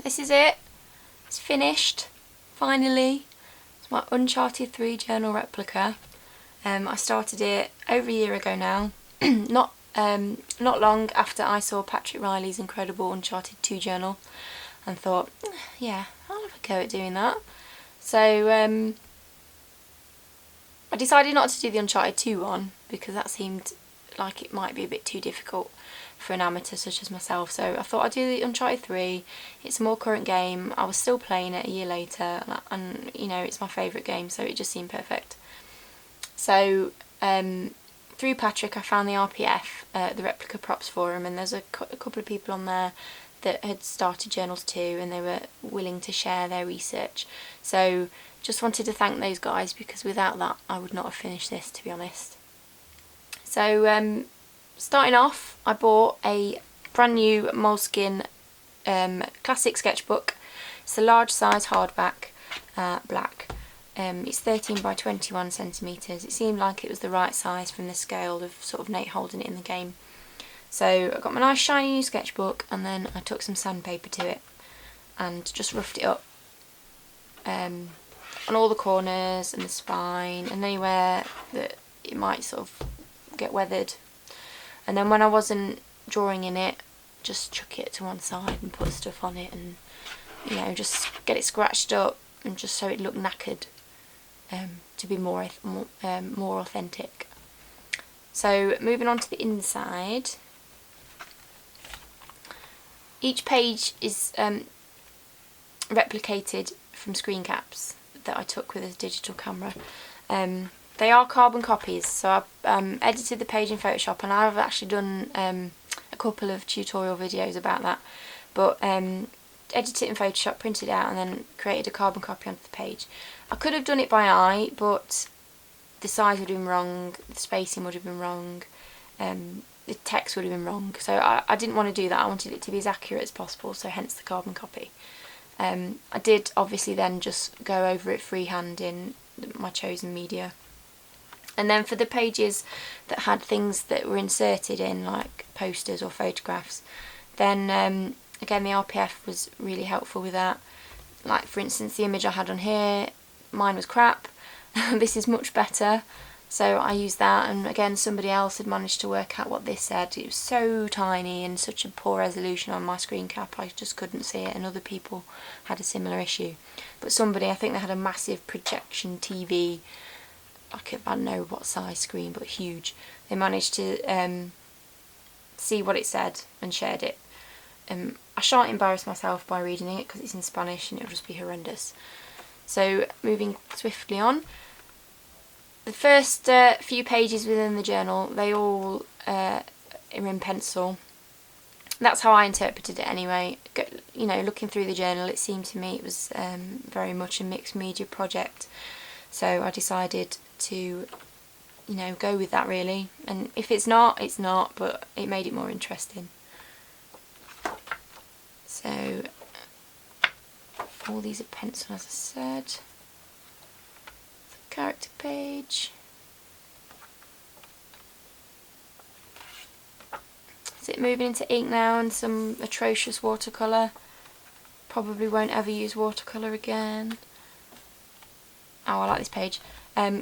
this is it. It's finished, finally. It's my Uncharted 3 journal replica. I started it over a year ago now. Not long after I saw Patrick Riley's incredible Uncharted 2 journal and thought, yeah, I'll have a go at doing that. So I decided not to do the Uncharted 2 one because that seemed like it might be a bit too difficult for an amateur such as myself. So I thought I'd do the Uncharted 3. It's a more current game. I was still playing it a year later, and you know, it's my favourite game, so it just seemed perfect. So through Patrick I found the RPF, the Replica Props Forum, and there's a couple of people on there that had started journals too, and they were willing to share their research. So just wanted to thank those guys, because without that I would not have finished this, to be honest. So starting off, I bought a brand new Moleskine classic sketchbook. It's a large size hardback, black. It's 13 by 21 centimetres. It seemed like it was the right size from the scale of sort of Nate holding it in the game. So I got my nice shiny new sketchbook, and then I took some sandpaper to it and just roughed it up on all the corners and the spine and anywhere that it might sort of get weathered. And then when I wasn't drawing in it, just chuck it to one side and put stuff on it, and you know, just get it scratched up, and just so it looked knackered, to be more authentic. So moving on to the inside, each page is replicated from screen caps that I took with a digital camera. They are carbon copies, so I've edited the page in Photoshop, and I've actually done a couple of tutorial videos about that. But edited it in Photoshop, printed it out, and then created a carbon copy onto the page. I could have done it by eye, but the size would have been wrong, the spacing would have been wrong, the text would have been wrong. So I didn't want to do that. I wanted it to be as accurate as possible, so hence the carbon copy. I did obviously then just go over it freehand in my chosen media. And then for the pages that had things that were inserted in, like posters or photographs, then again the RPF was really helpful with that. Like for instance, the image I had on here, mine was crap. This is much better. So I used that, and again somebody else had managed to work out what this said. It was so tiny and such a poor resolution on my screen cap, I just couldn't see it, and other people had a similar issue. But somebody, I think they had a massive projection TV, like I don't know what size screen, but huge. They managed to see what it said and shared it. I shan't embarrass myself by reading it because it's in Spanish and it'll just be horrendous. So moving swiftly on, the first few pages within the journal, they all are in pencil. That's how I interpreted it anyway. You know, looking through the journal, it seemed to me it was very much a mixed media project. So I decided to, you know, go with that really. And if it's not, it's not, but it made it more interesting. So all these are pencil, as I said. The character page. Is it moving into ink now and some atrocious watercolour? Probably won't ever use watercolour again. Oh, I like this page.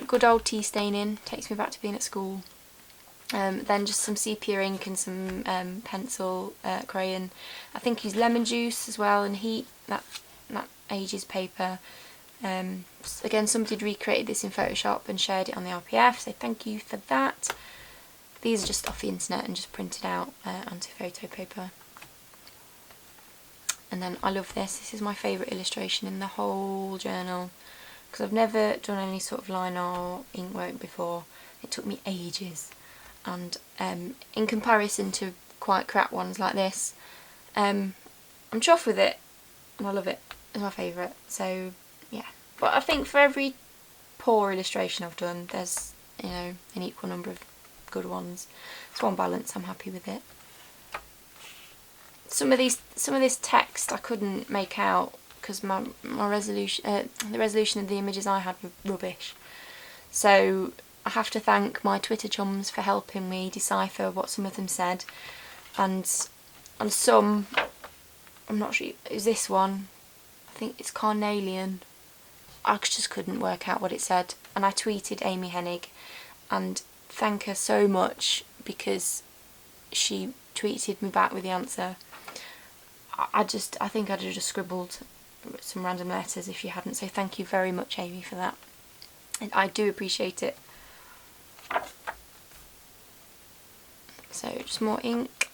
Good old tea staining, takes me back to being at school. Then just some sepia ink and some pencil crayon. I think use lemon juice as well and heat. That ages paper. Again, somebody had recreated this in Photoshop and shared it on the RPF, so thank you for that. These are just off the internet and just printed out onto photo paper. And then I love this. This is my favourite illustration in the whole journal, because I've never done any sort of line or ink work before. It took me ages, and in comparison to quite crap ones like this, I'm chuffed with it and I love it. It's my favourite. So yeah, but I think for every poor illustration I've done, there's, you know, an equal number of good ones. It's one balance. I'm happy with it. Some of this text I couldn't make out because my resolution, the resolution of the images I had were rubbish. So I have to thank my Twitter chums for helping me decipher what some of them said, and on some I'm not sure, it was this one. I think it's Carnelian. I just couldn't work out what it said, and I tweeted Amy Hennig and thank her so much because she tweeted me back with the answer. I think I'd have just scribbled some random letters if you hadn't, so thank you very much, Amy, for that. And I do appreciate it. So just more ink.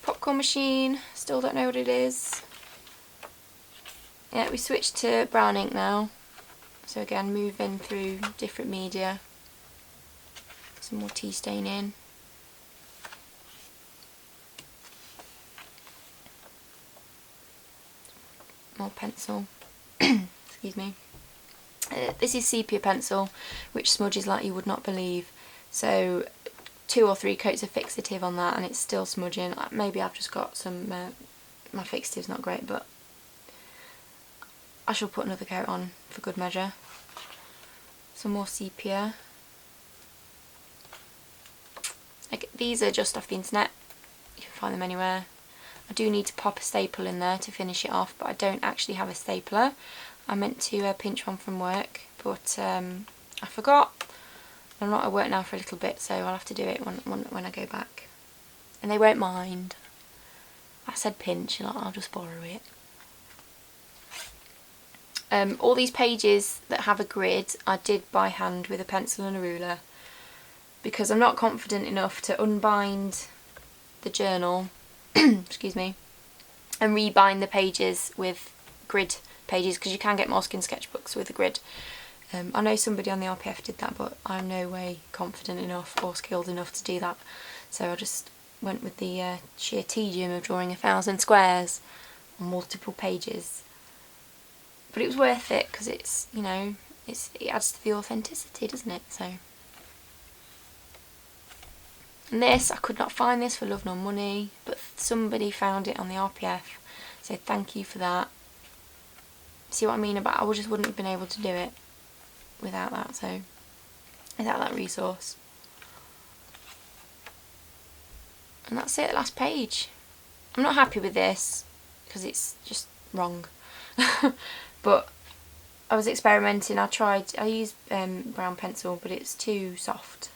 Popcorn machine, still don't know what it is. Yeah, we switched to brown ink now. So again, moving through different media. Some more tea stain in. More pencil. Excuse me. This is sepia pencil, which smudges like you would not believe. So 2 or 3 coats of fixative on that and it's still smudging. Maybe I've just got some, my fixative's not great, but I shall put another coat on for good measure. Some more sepia. Like, these are just off the internet, you can find them anywhere. I do need to pop a staple in there to finish it off, but I don't actually have a stapler. I meant to pinch one from work, but I forgot. I'm not at work now for a little bit, so I'll have to do it when I go back. And they won't mind. I said pinch, and I'll just borrow it. All these pages that have a grid I did by hand with a pencil and a ruler, because I'm not confident enough to unbind the journal excuse me, and rebind the pages with grid pages, because you can get Moleskine sketchbooks with a grid. I know somebody on the RPF did that, but I'm no way confident enough or skilled enough to do that, so I just went with the sheer tedium of drawing 1,000 squares on multiple pages. But it was worth it, because it's, you know, it adds to the authenticity, doesn't it? So, and this, I could not find this for love nor money, but somebody found it on the RPF, so thank you for that. See what I mean? About I just wouldn't have been able to do it without that, so without that resource. And that's it, last page. I'm not happy with this because it's just wrong. But I was experimenting. I used brown pencil, but it's too soft.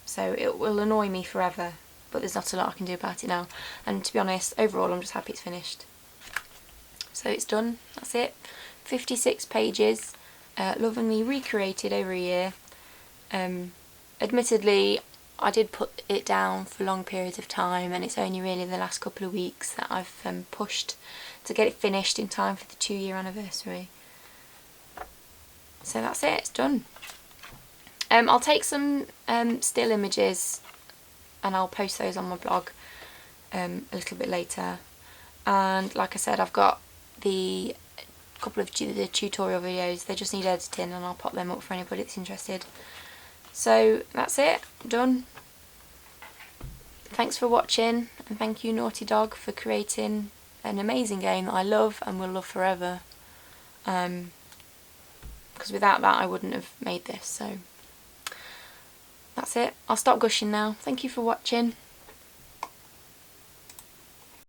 So it will annoy me forever, but there's not a lot I can do about it now. And to be honest, overall I'm just happy it's finished. So it's done, that's it. 56 pages, lovingly recreated over a year. Admittedly, I did put it down for long periods of time, and it's only really the last couple of weeks that I've pushed to get it finished in time for the 2-year anniversary. So that's it, it's done. I'll take some still images and I'll post those on my blog a little bit later. And like I said, I've got the couple of the tutorial videos, they just need editing, and I'll pop them up for anybody that's interested. So that's it, done. Thanks for watching, and thank you Naughty Dog for creating an amazing game that I love and will love forever. Because without that I wouldn't have made this, so that's it. I'll stop gushing now. Thank you for watching.